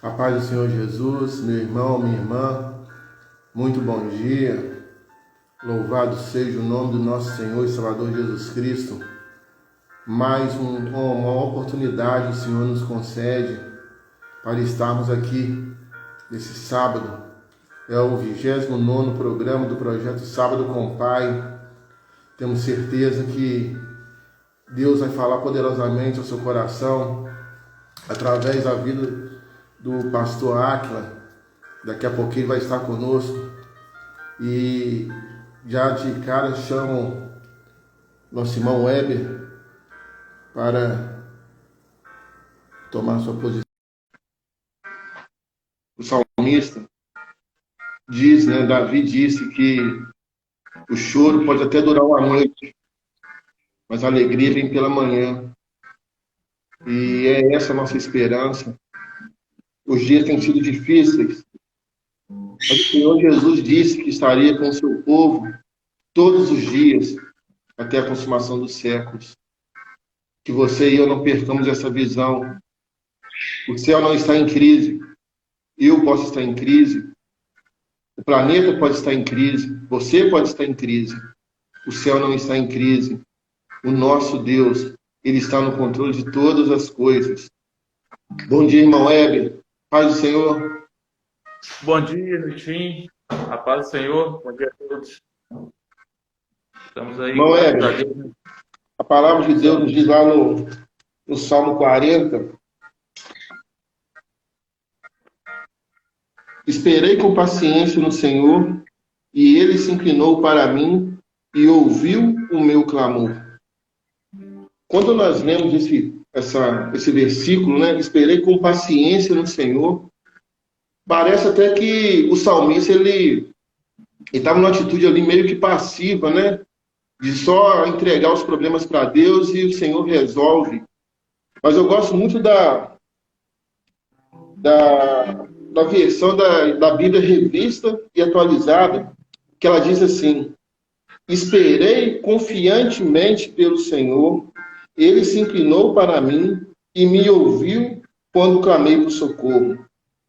A paz do Senhor Jesus, meu irmão, minha irmã, muito bom dia. Louvado seja o nome do nosso Senhor e Salvador Jesus Cristo. Mais uma oportunidade o Senhor nos concede para estarmos aqui nesse sábado. É o 29º programa do projeto Sábado com o Pai. Temos certeza que Deus vai falar poderosamente ao seu coração através da vida do pastor Áquila. Daqui a pouquinho vai estar conosco. E já de cara chamo nosso irmão Weber para tomar sua posição. O salmista diz, Davi disse que o choro pode até durar uma noite, mas a alegria vem pela manhã. E é essa a nossa esperança. Os dias têm sido difíceis, mas o Senhor Jesus disse que estaria com o seu povo todos os dias, até a consumação dos séculos. Que você e eu não percamos essa visão. O céu não está em crise. Eu posso estar em crise. O planeta pode estar em crise. Você pode estar em crise. O céu não está em crise. O nosso Deus, Ele está no controle de todas as coisas. Bom dia, irmão Weber. Paz do Senhor. Bom dia, Nitim. A paz do Senhor. Bom dia a todos. Estamos aí. Irmão Weber, a palavra de Deus nos diz lá no Salmo 40. Esperei com paciência no Senhor, e Ele se inclinou para mim e ouviu o meu clamor. Quando nós lemos esse versículo, esperei com paciência no Senhor, parece até que o salmista ele estava numa atitude ali meio que passiva, de só entregar os problemas para Deus e o Senhor resolve. Mas eu gosto muito da versão da Bíblia revista e atualizada, que ela diz assim: esperei confiantemente pelo Senhor, Ele se inclinou para mim e me ouviu quando clamei por socorro.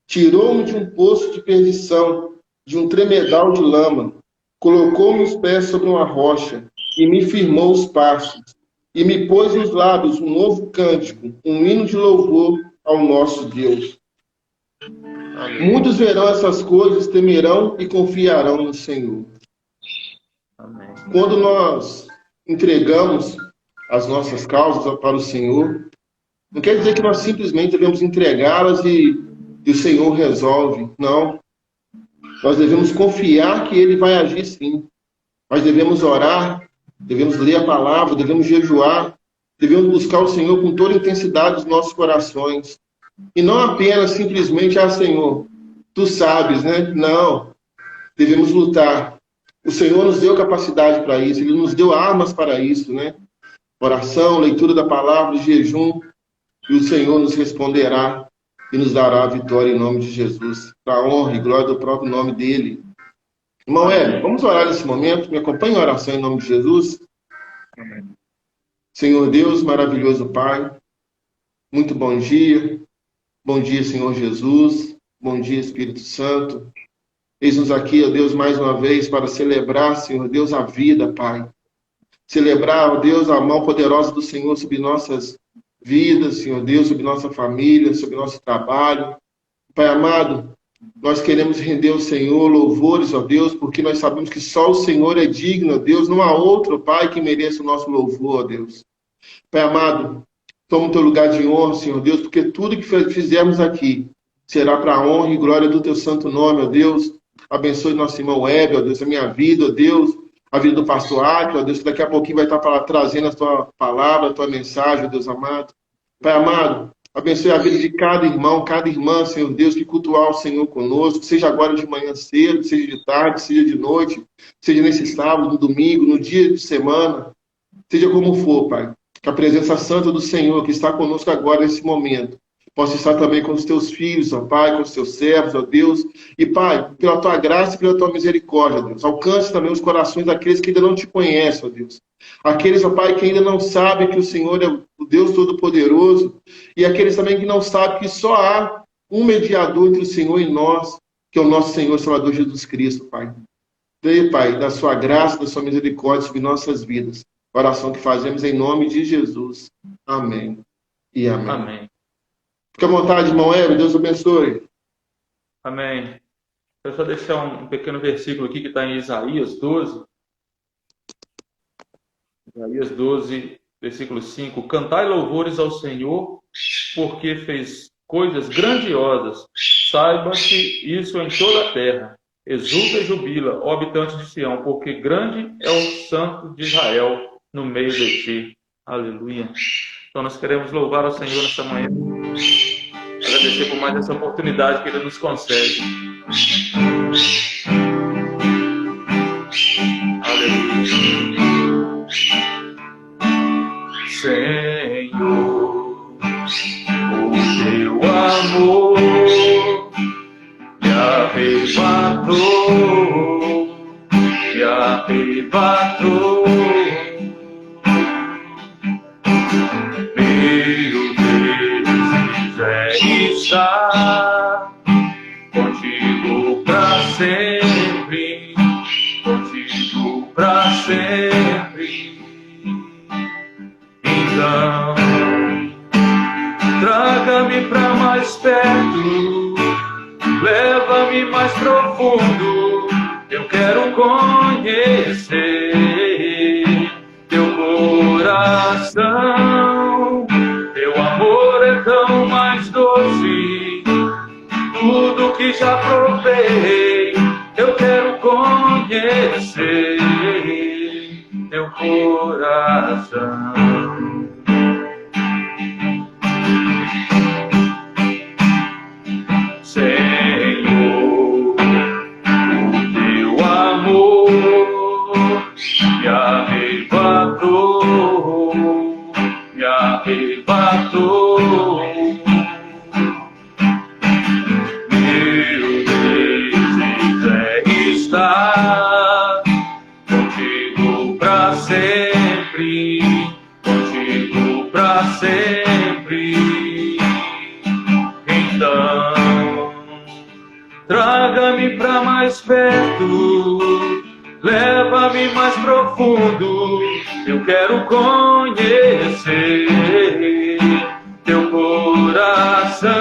Tirou-me de um poço de perdição, de um tremedal de lama, colocou-me os pés sobre uma rocha e me firmou os passos, e me pôs nos lábios um novo cântico, um hino de louvor ao nosso Deus. Amém. Muitos verão essas coisas, temerão e confiarão no Senhor. Amém. Quando nós entregamos as nossas causas para o Senhor, não quer dizer que nós simplesmente devemos entregá-las e o Senhor resolve. Não. Nós devemos confiar que Ele vai agir sim. Nós devemos orar, devemos ler a palavra, devemos jejuar, devemos buscar o Senhor com toda a intensidade dos nossos corações. E não apenas simplesmente, Senhor, Tu sabes, Não. Devemos lutar. O Senhor nos deu capacidade para isso, Ele nos deu armas para isso, Oração, leitura da palavra, jejum, e o Senhor nos responderá e nos dará a vitória em nome de Jesus, para a honra e glória do próprio nome dEle. Irmão Hélio, vamos orar nesse momento? Me acompanhe em oração em nome de Jesus. Amém. Senhor Deus, maravilhoso Pai, muito bom dia. Bom dia, Senhor Jesus. Bom dia, Espírito Santo. Eis-nos aqui, ó Deus, mais uma vez para celebrar, Senhor Deus, a vida, Pai. Celebrar, ó Deus, a mão poderosa do Senhor sobre nossas vidas, Senhor Deus, sobre nossa família, sobre nosso trabalho. Pai amado, nós queremos render ao Senhor louvores, ó Deus, porque nós sabemos que só o Senhor é digno, ó Deus. Não há outro, Pai, que mereça o nosso louvor, ó Deus. Pai amado, toma o teu lugar de honra, Senhor Deus, porque tudo que fizermos aqui será para a honra e glória do teu santo nome, ó Deus. Abençoe nosso irmão Weber, ó Deus, a minha vida, ó Deus, a vida do pastor Áquila, ó Deus, que daqui a pouquinho vai estar trazendo a tua palavra, a tua mensagem, ó Deus amado. Pai amado, abençoe a vida de cada irmão, cada irmã, Senhor Deus, que cultuar o Senhor conosco, seja agora de manhã cedo, seja de tarde, seja de noite, seja nesse sábado, no domingo, no dia de semana, seja como for, Pai. Que a presença santa do Senhor, que está conosco agora nesse momento, possa estar também com os teus filhos, ó Pai, com os teus servos, ó Deus. E, Pai, pela tua graça e pela tua misericórdia, ó Deus, alcance também os corações daqueles que ainda não te conhecem, ó Deus. Aqueles, ó Pai, que ainda não sabem que o Senhor é o Deus Todo-Poderoso. E aqueles também que não sabem que só há um mediador entre o Senhor e nós, que é o nosso Senhor e Salvador Jesus Cristo, Pai. Dê, Pai, da sua graça, da sua misericórdia sobre nossas vidas. Oração que fazemos em nome de Jesus. Amém e amém. Amém. Fique à vontade, irmão Hélio. Deus abençoe. Amém. Eu só deixar um pequeno versículo aqui que está em Isaías 12. Isaías 12, versículo 5. Cantai louvores ao Senhor, porque fez coisas grandiosas. Saiba-se isso em toda a terra. Exulta e jubila, ó habitante de Sião, porque grande é o Santo de Israel no meio de ti. Aleluia. Então nós queremos louvar ao Senhor nessa manhã. Agradecer por mais essa oportunidade que Ele nos concede. Aleluia. Senhor, o teu amor me arrebatou, me arrebatou. Meu desejo é estar contigo pra sempre, contigo pra sempre. Então, traga-me pra mais perto, leva-me mais profundo. Eu quero conhecer teu coração. Teu amor é tão mais doce, tudo que já provei. Eu quero conhecer teu coração. Senhor, o teu amor me arrebatou, me arrebatou. Meu desejo é estar contigo pra sempre, contigo pra sempre. Então, traga-me pra mais perto, leva-me mais profundo. Eu quero conhecer teu coração.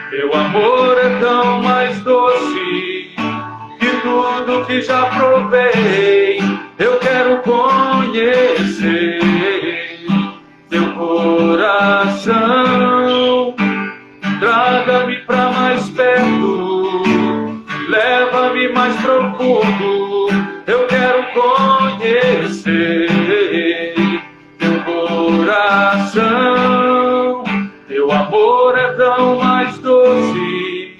Teu amor é tão mais doce que tudo que já provei. Eu quero conhecer teu coração. Traga-me pra mais perto, leva-me mais profundo. Eu quero conhecer teu coração. Teu amor é tão mais doce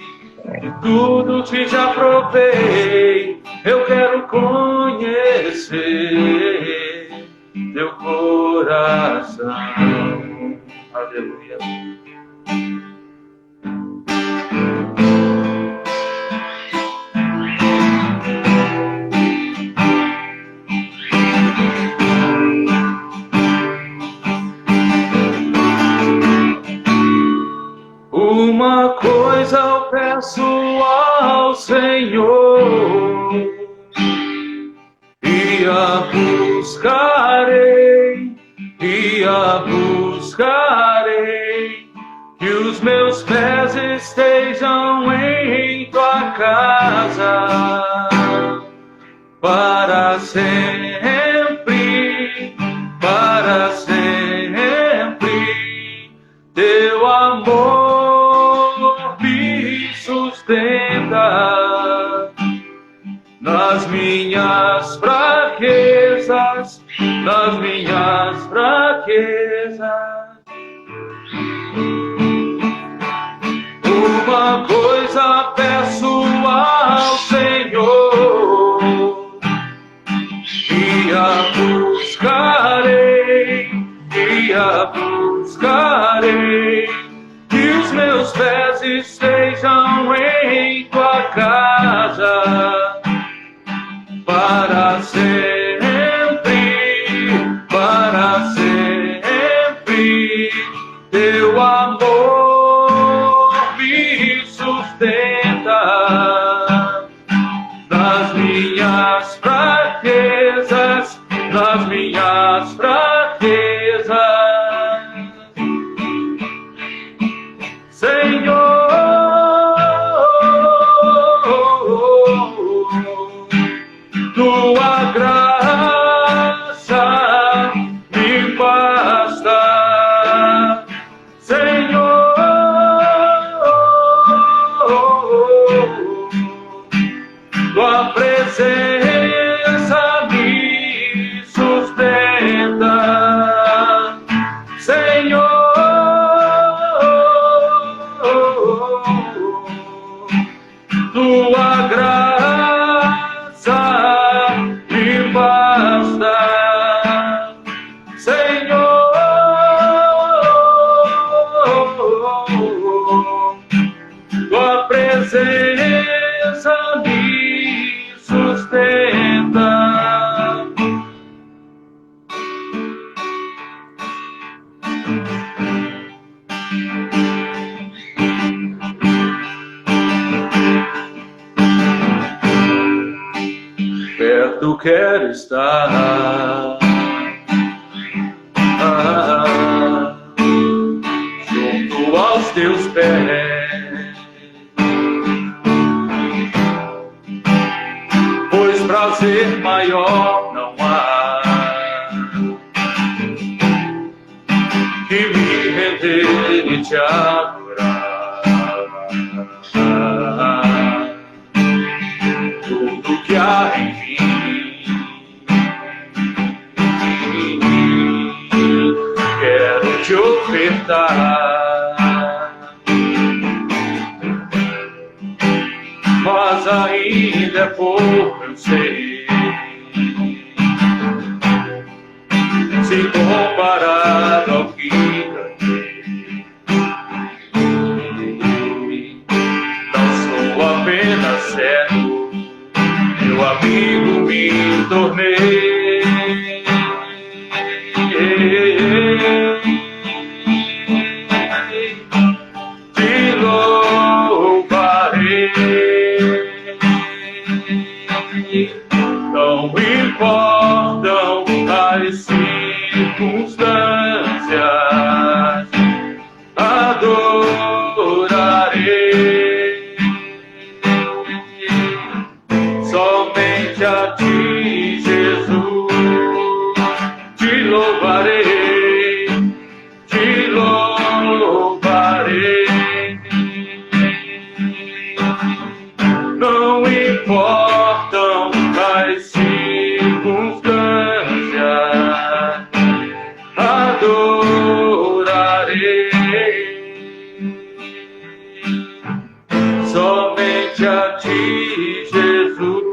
que tudo que já provei. Eu quero conhecer teu coração. Aleluia. Uma coisa eu peço ao Senhor, e a buscarei, que os meus pés estejam em tua casa, para sempre, para sempre. Teu amor me sustenta nas minhas fraquezas, nas minhas fraquezas. Uma coisa peço ao Senhor, e a buscarei, que os meus pés estejam em tua casa, para sempre, para sempre. Teu amor nas minhas fraquezas, Senhor. Tua graça me basta, Senhor. Tua presença me sustenta, Senhor. Tua graça me basta, Senhor. Tua presença me sustenta. Perto quero estar, junto aos teus pés, pois prazer maior não há que me render e te adorar. Tudo que há em mim quero te ofertar, mas ainda é pouco, eu sei, se comparado ao que ganhei. Não sou apenas cego, meu amigo me tornei. Te louvarei. Não importam as circunstâncias, adorarei somente a ti, Jesus. Te louvarei, te louvarei. Não importam as circunstâncias, adorarei somente a ti, Jesus.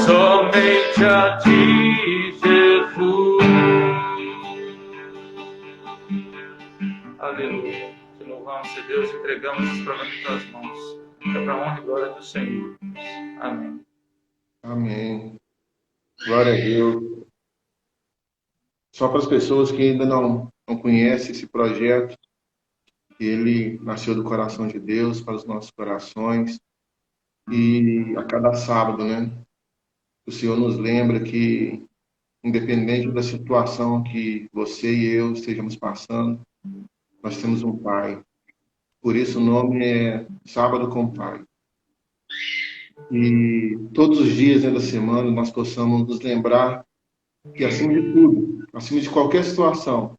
Somente a ti, Jesus. Aleluia. Te louvamos, Deus, entregamos os programas em tuas mãos. É para a honra e glória do Senhor. Amém. Amém. Glória a Deus. Só para as pessoas que ainda não conhecem esse projeto, ele nasceu do coração de Deus para os nossos corações. E a cada sábado, né, o Senhor nos lembra que, independente da situação que você e eu estejamos passando, nós temos um Pai. Por isso o nome é Sábado com o Pai. E todos os dias da semana nós possamos nos lembrar que, acima de tudo, acima de qualquer situação,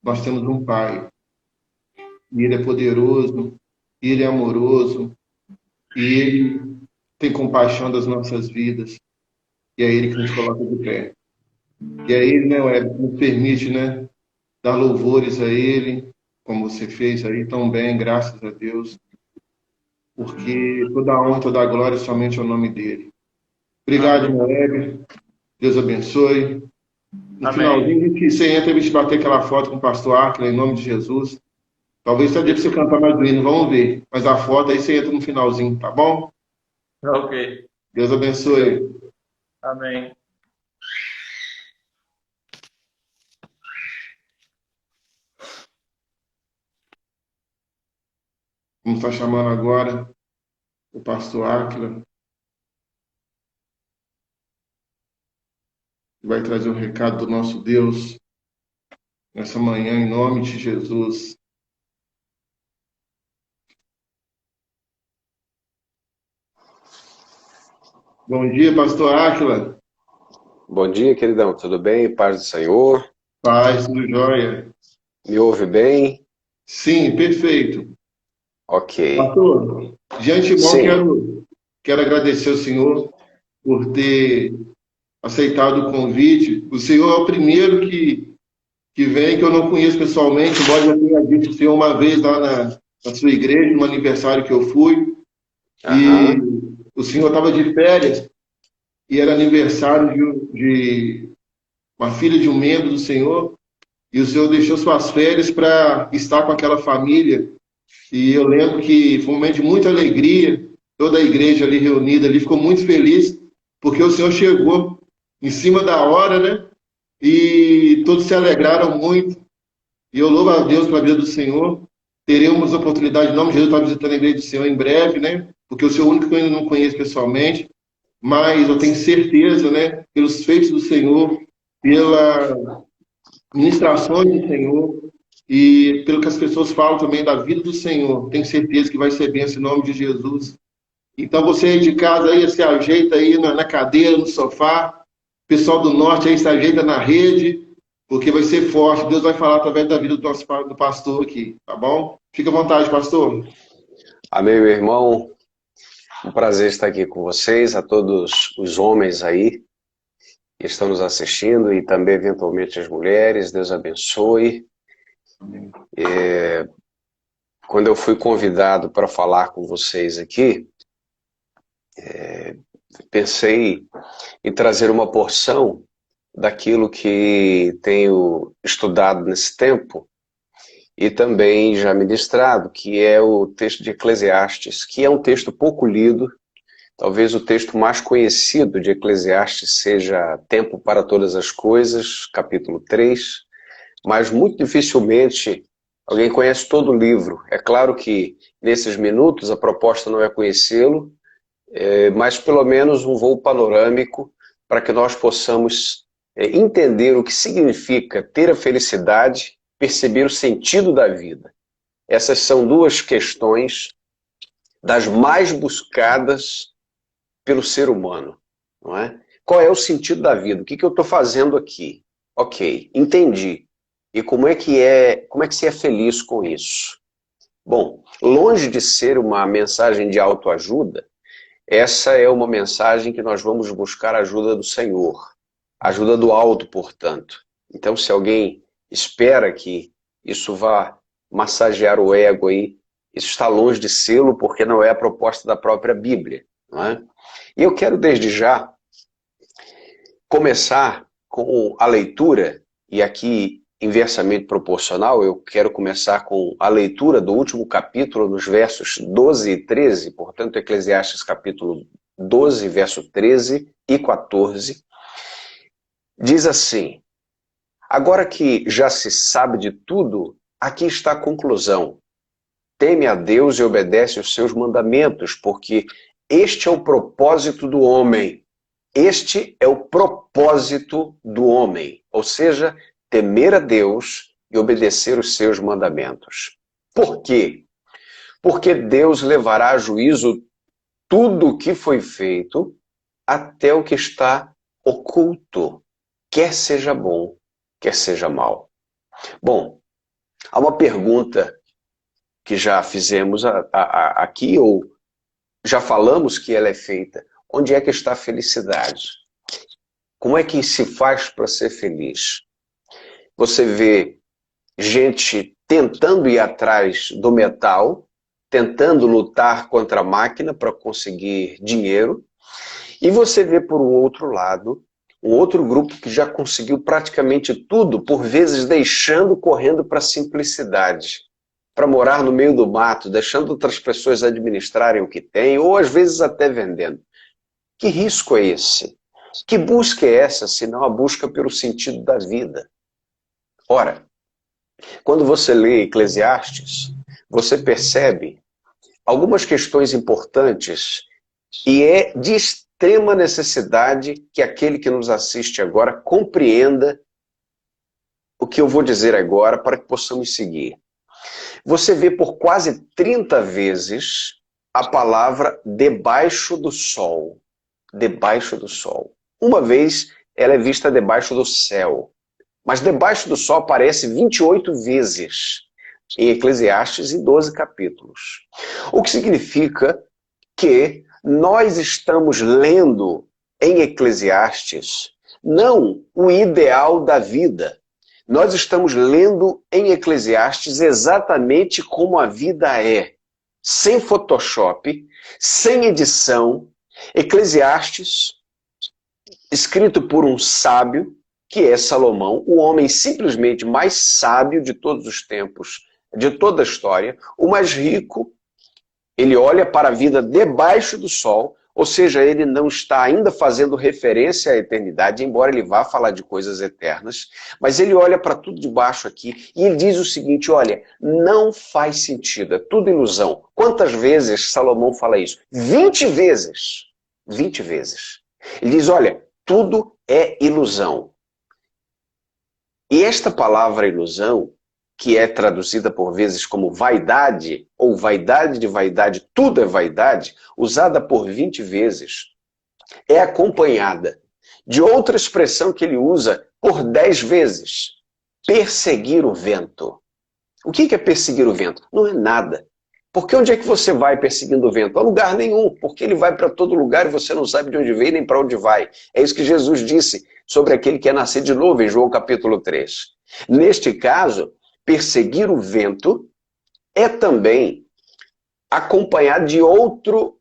nós temos um Pai. E Ele é poderoso, Ele é amoroso, e Ele tem compaixão das nossas vidas. E é Ele que nos coloca de pé. E é Ele, né, Web, que nos permite, né, dar louvores a Ele, como você fez aí tão bem, graças a Deus. Porque toda a honra, toda a glória é somente ao nome dEle. Obrigado, meu Web. Deus abençoe. No finalzinho, você entra e a gente bater aquela foto com o pastor Áquila, em nome de Jesus. Talvez até dê para você cantar mais lindo, vamos ver. Mas a foto aí você entra no finalzinho, tá bom? Ok. Deus abençoe. Amém. Vamos estar chamando agora o pastor Áquila. que vai trazer o recado do nosso Deus nessa manhã, em nome de Jesus. Bom dia, pastor Átila. Bom dia, queridão. Tudo bem? Paz do Senhor. Paz, tudo jóia? Me ouve bem? Sim, perfeito. Ok. Pastor, de antemão Sim. quero agradecer ao senhor por ter aceitado o convite. O senhor é o primeiro que vem, que eu não conheço pessoalmente, embora eu tenha visto o senhor uma vez lá na sua igreja, no aniversário que eu fui, e Aham. o senhor estava de férias, e era aniversário de uma filha de um membro do senhor, e o senhor deixou suas férias para estar com aquela família. E eu lembro que foi um momento de muita alegria, toda a igreja ali reunida ali ficou muito feliz, porque o senhor chegou em cima da hora, né? E todos se alegraram muito. E eu louvo a Deus pela vida do Senhor. Teremos oportunidade, em nome de Jesus, para visitar a igreja do Senhor em breve, né? Porque o Senhor é o único que eu ainda não conheço pessoalmente, mas eu tenho certeza, né? Pelos feitos do Senhor, pela ministrações do Senhor e pelo que as pessoas falam também da vida do Senhor, tenho certeza que vai ser bênção em nome de Jesus. Então você aí de casa aí se ajeita aí na cadeira, no sofá, o pessoal do norte aí se ajeita na rede, porque vai ser forte. Deus vai falar através da vida do pastor aqui, tá bom? Fica à vontade, pastor. Amém, meu irmão. Um prazer estar aqui com vocês, a todos os homens aí que estão nos assistindo e também, eventualmente, as mulheres. Deus abençoe. Quando eu fui convidado para falar com vocês aqui, pensei em trazer uma porção daquilo que tenho estudado nesse tempo e também já ministrado, que é o texto de Eclesiastes, que é um texto pouco lido. Talvez o texto mais conhecido de Eclesiastes seja Tempo para Todas as Coisas, capítulo 3, mas muito dificilmente alguém conhece todo o livro. É claro que nesses minutos a proposta não é conhecê-lo, mas pelo menos um voo panorâmico para que nós possamos entender o que significa ter a felicidade, perceber o sentido da vida. Essas são duas questões das mais buscadas pelo ser humano, não é? Qual é o sentido da vida? O que eu estou fazendo aqui? Ok, entendi. E como é que se é feliz com isso? Bom, longe de ser uma mensagem de autoajuda, essa é uma mensagem que nós vamos buscar a ajuda do Senhor, ajuda do alto, portanto. Então, se alguém espera que isso vá massagear o ego aí, isso está longe de sê-lo, porque não é a proposta da própria Bíblia, não é? E eu quero desde já começar com a leitura, e aqui inversamente proporcional, eu quero começar com a leitura do último capítulo, nos versos 12 e 13, portanto, Eclesiastes capítulo 12, verso 13 e 14, diz assim: agora que já se sabe de tudo, aqui está a conclusão. Teme a Deus e obedece os seus mandamentos, porque este é o propósito do homem. Este é o propósito do homem, ou seja, temer a Deus e obedecer os seus mandamentos. Por quê? Porque Deus levará a juízo tudo o que foi feito, até o que está oculto, quer seja bom, quer seja mal. Bom, há uma pergunta que já fizemos aqui, ou já falamos que ela é feita. Onde é que está a felicidade? Como é que se faz para ser feliz? Você vê gente tentando ir atrás do metal, tentando lutar contra a máquina para conseguir dinheiro, e você vê, por um outro lado, um outro grupo que já conseguiu praticamente tudo, por vezes deixando, correndo para a simplicidade, para morar no meio do mato, deixando outras pessoas administrarem o que tem, ou às vezes até vendendo. Que risco é esse? Que busca é essa, senão a busca pelo sentido da vida? Ora, quando você lê Eclesiastes, você percebe algumas questões importantes e é de extrema necessidade que aquele que nos assiste agora compreenda o que eu vou dizer agora para que possamos seguir. Você vê por quase 30 vezes a palavra debaixo do sol. Debaixo do sol. Uma vez ela é vista debaixo do céu. Mas debaixo do sol aparece 28 vezes em Eclesiastes em 12 capítulos. O que significa que nós estamos lendo em Eclesiastes não o ideal da vida. Nós estamos lendo em Eclesiastes exatamente como a vida é. Sem Photoshop, sem edição. Eclesiastes, escrito por um sábio, que é Salomão, o homem simplesmente mais sábio de todos os tempos, de toda a história, o mais rico. Ele olha para a vida debaixo do sol, ou seja, ele não está ainda fazendo referência à eternidade, embora ele vá falar de coisas eternas, mas ele olha para tudo de baixo aqui e ele diz o seguinte, olha, não faz sentido, é tudo ilusão. Quantas vezes Salomão fala isso? 20 vezes. 20 vezes. Ele diz, olha, tudo é ilusão. E esta palavra ilusão, que é traduzida por vezes como vaidade, ou vaidade de vaidade, tudo é vaidade, usada por 20 vezes, é acompanhada de outra expressão que ele usa por 10 vezes. Perseguir o vento. O que é perseguir o vento? Não é nada. Porque onde é que você vai perseguindo o vento? A lugar nenhum, porque ele vai para todo lugar e você não sabe de onde veio nem para onde vai. É isso que Jesus disse sobre aquele que é nascer de novo em João capítulo 3. Neste caso, perseguir o vento é também acompanhado de outro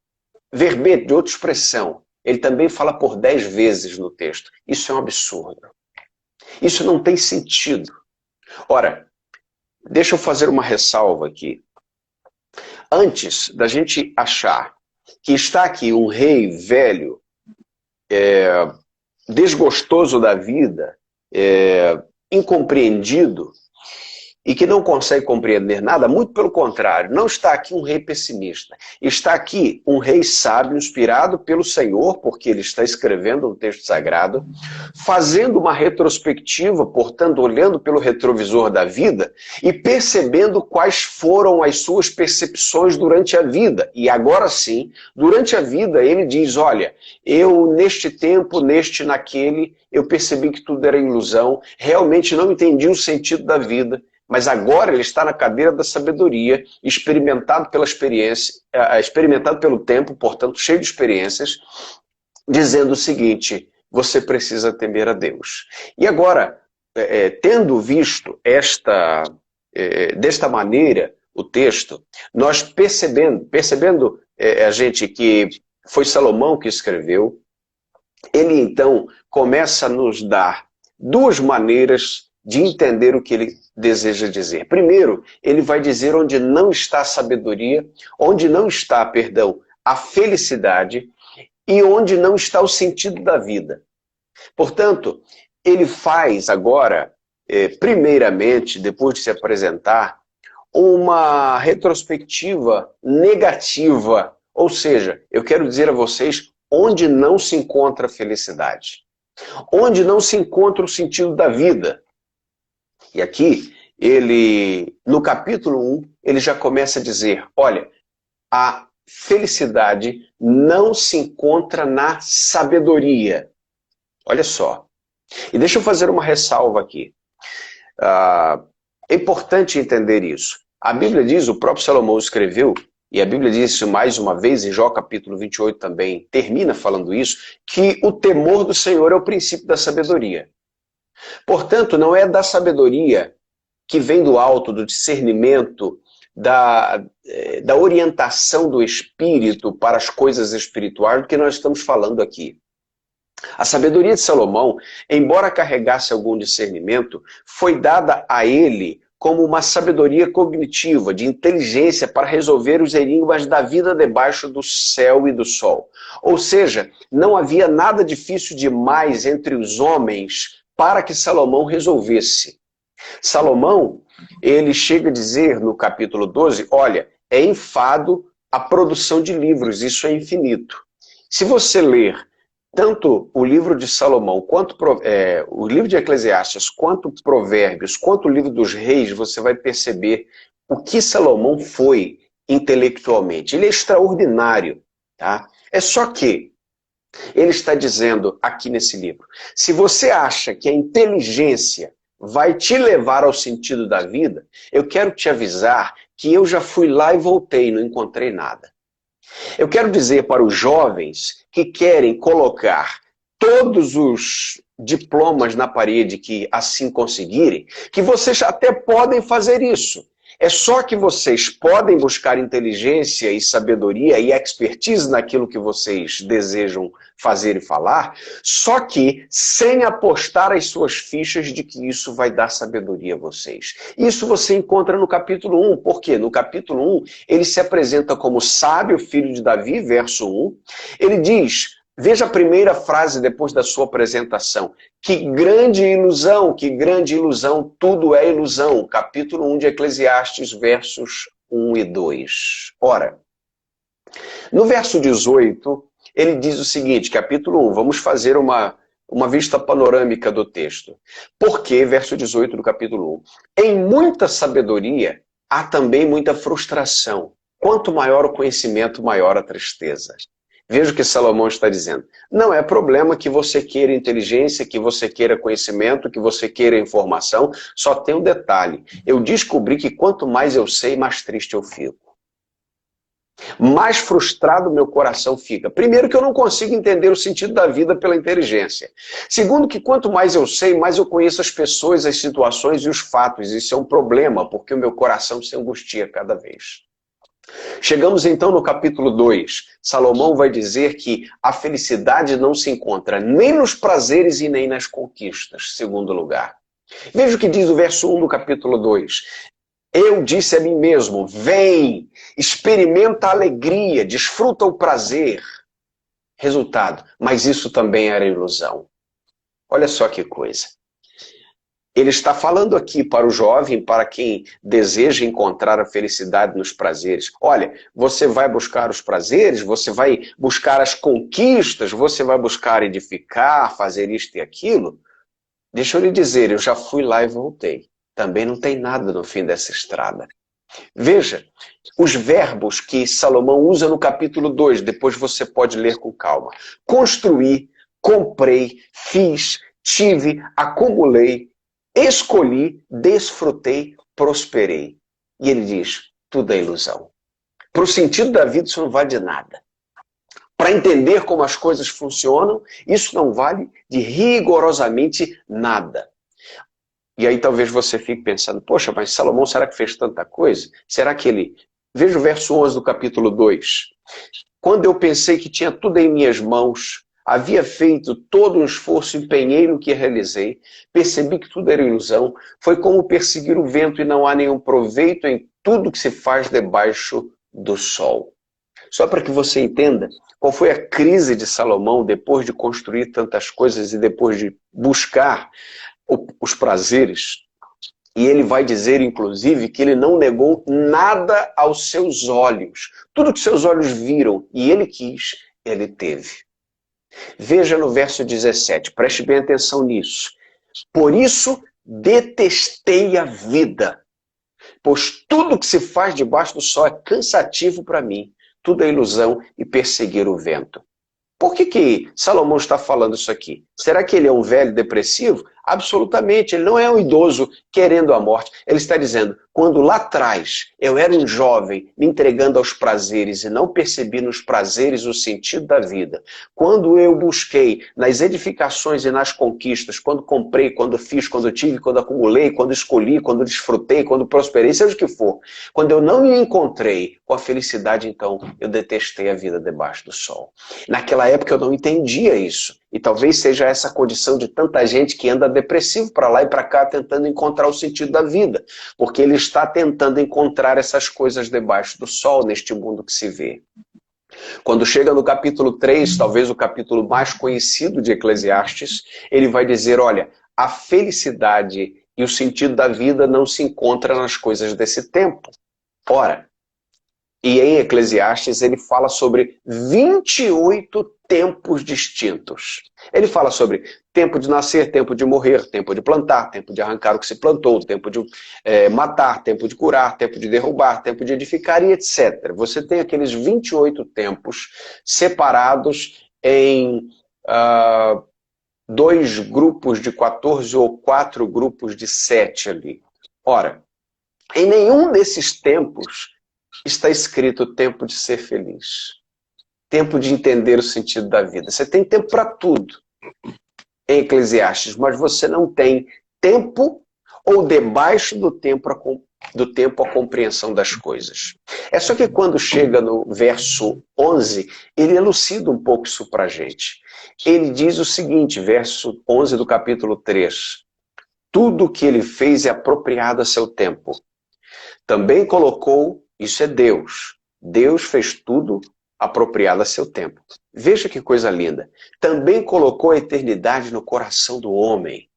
verbete, de outra expressão. Ele também fala por 10 vezes no texto. Isso é um absurdo. Isso não tem sentido. Ora, deixa eu fazer uma ressalva aqui. Antes da gente achar que está aqui um rei velho, desgostoso da vida, incompreendido, e que não consegue compreender nada, muito pelo contrário, não está aqui um rei pessimista. Está aqui um rei sábio, inspirado pelo Senhor, porque ele está escrevendo um texto sagrado, fazendo uma retrospectiva, portanto, olhando pelo retrovisor da vida e percebendo quais foram as suas percepções durante a vida. E agora sim, durante a vida, ele diz, olha, eu neste tempo, naquele, eu percebi que tudo era ilusão, realmente não entendi o sentido da vida, mas agora ele está na cadeira da sabedoria, experimentado pela experiência, experimentado pelo tempo, portanto cheio de experiências, dizendo o seguinte, você precisa temer a Deus. E agora, tendo visto desta maneira o texto, nós percebendo a gente que foi Salomão que escreveu, ele então começa a nos dar duas maneiras de entender o que ele deseja dizer. Primeiro, ele vai dizer onde não está a sabedoria, onde não está, perdão, a felicidade e onde não está o sentido da vida. Portanto, ele faz agora, primeiramente, depois de se apresentar, uma retrospectiva negativa. Ou seja, eu quero dizer a vocês onde não se encontra a felicidade, onde não se encontra o sentido da vida. E aqui, no capítulo 1, ele já começa a dizer, olha, a felicidade não se encontra na sabedoria. Olha só. E deixa eu fazer uma ressalva aqui. É importante entender isso. A Bíblia diz, o próprio Salomão escreveu, e a Bíblia diz isso mais uma vez, em Jó capítulo 28 também, termina falando isso, que o temor do Senhor é o princípio da sabedoria. Portanto, não é da sabedoria que vem do alto, do discernimento, da orientação do espírito para as coisas espirituais do que nós estamos falando aqui. A sabedoria de Salomão, embora carregasse algum discernimento, foi dada a ele como uma sabedoria cognitiva, de inteligência para resolver os enigmas da vida debaixo do céu e do sol. Ou seja, não havia nada difícil demais entre os homens para que Salomão resolvesse. Salomão, ele chega a dizer no capítulo 12, olha, é enfado a produção de livros, isso é infinito. Se você ler tanto o livro de Salomão, quanto o livro de Eclesiastes, quanto Provérbios, quanto o livro dos Reis, você vai perceber o que Salomão foi intelectualmente. Ele é extraordinário, tá? É só que ele está dizendo aqui nesse livro, se você acha que a inteligência vai te levar ao sentido da vida, eu quero te avisar que eu já fui lá e voltei, não encontrei nada. Eu quero dizer para os jovens que querem colocar todos os diplomas na parede que assim conseguirem, que vocês até podem fazer isso. É só que vocês podem buscar inteligência e sabedoria e expertise naquilo que vocês desejam fazer e falar, só que sem apostar as suas fichas de que isso vai dar sabedoria a vocês. Isso você encontra no capítulo 1, porque no capítulo 1 ele se apresenta como sábio, filho de Davi, verso 1. Ele diz, veja a primeira frase depois da sua apresentação, que grande ilusão, tudo é ilusão. Capítulo 1 de Eclesiastes, versos 1 e 2. Ora, no verso 18, ele diz o seguinte, capítulo 1, vamos fazer uma vista panorâmica do texto. Porque, verso 18 do capítulo 1, em muita sabedoria há também muita frustração. Quanto maior o conhecimento, maior a tristeza. Veja o que Salomão está dizendo. Não é problema que você queira inteligência, que você queira conhecimento, que você queira informação. Só tem um detalhe. Eu descobri que quanto mais eu sei, mais triste eu fico. Mais frustrado meu coração fica. Primeiro que eu não consigo entender o sentido da vida pela inteligência. Segundo que quanto mais eu sei, mais eu conheço as pessoas, as situações e os fatos. Isso é um problema, porque o meu coração se angustia cada vez. Chegamos então no capítulo 2. Salomão vai dizer que a felicidade não se encontra nem nos prazeres e nem nas conquistas, segundo lugar. Veja o que diz o verso 1 do capítulo 2. Eu disse a mim mesmo, vem, experimenta a alegria, desfruta o prazer. Resultado, mas isso também era ilusão. Olha só que coisa. Ele está falando aqui para o jovem, para quem deseja encontrar a felicidade nos prazeres. Olha, você vai buscar os prazeres, você vai buscar as conquistas, você vai buscar edificar, fazer isto e aquilo. Deixa eu lhe dizer, eu já fui lá e voltei. Também não tem nada no fim dessa estrada. Veja, os verbos que Salomão usa no capítulo 2, depois você pode ler com calma. Construí, comprei, fiz, tive, acumulei, escolhi, desfrutei, prosperei. E ele diz, tudo é ilusão. Para o sentido da vida isso não vale de nada. Para entender como as coisas funcionam, isso não vale de rigorosamente nada. E aí talvez você fique pensando, poxa, mas Salomão será que fez tanta coisa? Será que ele... Veja o verso 11 do capítulo 2. Quando eu pensei que tinha tudo em minhas mãos, havia feito todo um esforço, empenhei no que realizei, percebi que tudo era ilusão, foi como perseguir o vento e não há nenhum proveito em tudo que se faz debaixo do sol. Só para que você entenda qual foi a crise de Salomão depois de construir tantas coisas e depois de buscar os prazeres. E ele vai dizer, inclusive, que ele não negou nada aos seus olhos. Tudo que seus olhos viram e ele quis, ele teve. Veja no verso 17, preste bem atenção nisso. Por isso detestei a vida, pois tudo que se faz debaixo do sol é cansativo para mim. Tudo é ilusão e perseguir o vento. Por que Salomão está falando isso aqui? Será que ele é um velho depressivo? Absolutamente, ele não é um idoso querendo a morte. Ele está dizendo, quando lá atrás eu era um jovem me entregando aos prazeres e não percebi nos prazeres o sentido da vida, quando eu busquei nas edificações e nas conquistas, quando comprei, quando fiz, quando tive, quando acumulei, quando escolhi, quando desfrutei, quando prosperei, seja o que for, quando eu não me encontrei com a felicidade, então eu detestei a vida debaixo do sol. Naquela época eu não entendia isso. E talvez seja essa a condição de tanta gente que anda depressivo para lá e para cá tentando encontrar o sentido da vida. Porque ele está tentando encontrar essas coisas debaixo do sol neste mundo que se vê. Quando chega no capítulo 3, talvez o capítulo mais conhecido de Eclesiastes, ele vai dizer, olha, a felicidade e o sentido da vida não se encontra nas coisas desse tempo. Ora, E em Eclesiastes ele fala sobre 28 tempos distintos. Ele fala sobre tempo de nascer, tempo de morrer, tempo de plantar, tempo de arrancar o que se plantou, tempo de matar, tempo de curar, tempo de derrubar, tempo de edificar e etc. Você tem aqueles 28 tempos separados em 2 grupos de 14 ou 4 grupos de 7 ali. Ora, em nenhum desses tempos está escrito o tempo de ser feliz. Tempo de entender o sentido da vida. Você tem tempo para tudo em Eclesiastes, mas você não tem tempo ou debaixo do tempo a compreensão das coisas. É só que quando chega no verso 11, ele elucida um pouco isso para a gente. Ele diz o seguinte, verso 11 do capítulo 3. Tudo o que ele fez é apropriado a seu tempo. Também colocou, isso é Deus. Deus fez tudo apropriado a seu tempo. Veja que coisa linda. Também colocou a eternidade no coração do homem.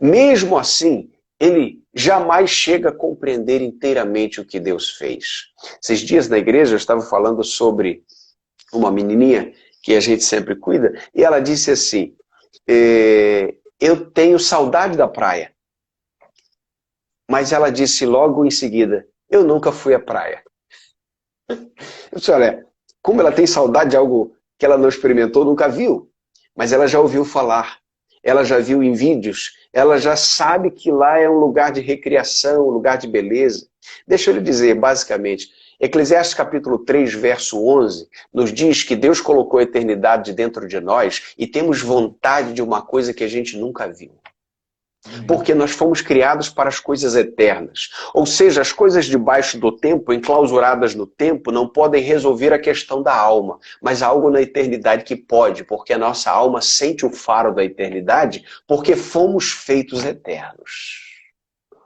Mesmo assim, ele jamais chega a compreender inteiramente o que Deus fez. Esses dias na igreja eu estava falando sobre uma menininha que a gente sempre cuida, e ela disse assim, eu tenho saudade da praia. Mas ela disse logo em seguida, eu nunca fui à praia. Eu disse, olha, como ela tem saudade de algo que ela não experimentou, nunca viu, mas ela já ouviu falar, ela já viu em vídeos, ela já sabe que lá é um lugar de recreação, um lugar de beleza. Deixa eu lhe dizer, basicamente, Eclesiastes capítulo 3, verso 11, nos diz que Deus colocou a eternidade dentro de nós e temos vontade de uma coisa que a gente nunca viu. Porque nós fomos criados para as coisas eternas. Ou seja, as coisas debaixo do tempo, enclausuradas no tempo, não podem resolver a questão da alma. Mas há algo na eternidade que pode, porque a nossa alma sente o faro da eternidade, porque fomos feitos eternos.